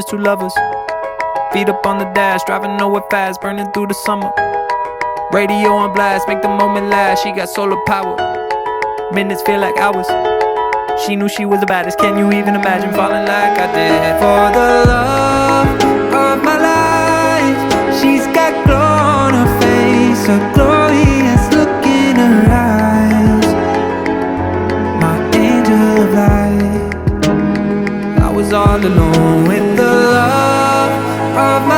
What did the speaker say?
just two lovers. Feet up on the dash, driving nowhere fast, burning through the summer. Radio on blast, make the moment last. She got solar power, minutes feel like hours. She knew she was the baddest, can you even imagine falling like I did? For the love of my life, she's got glow on her face, a glorious look in her eyes. My angel of light. I was all alone with the love of my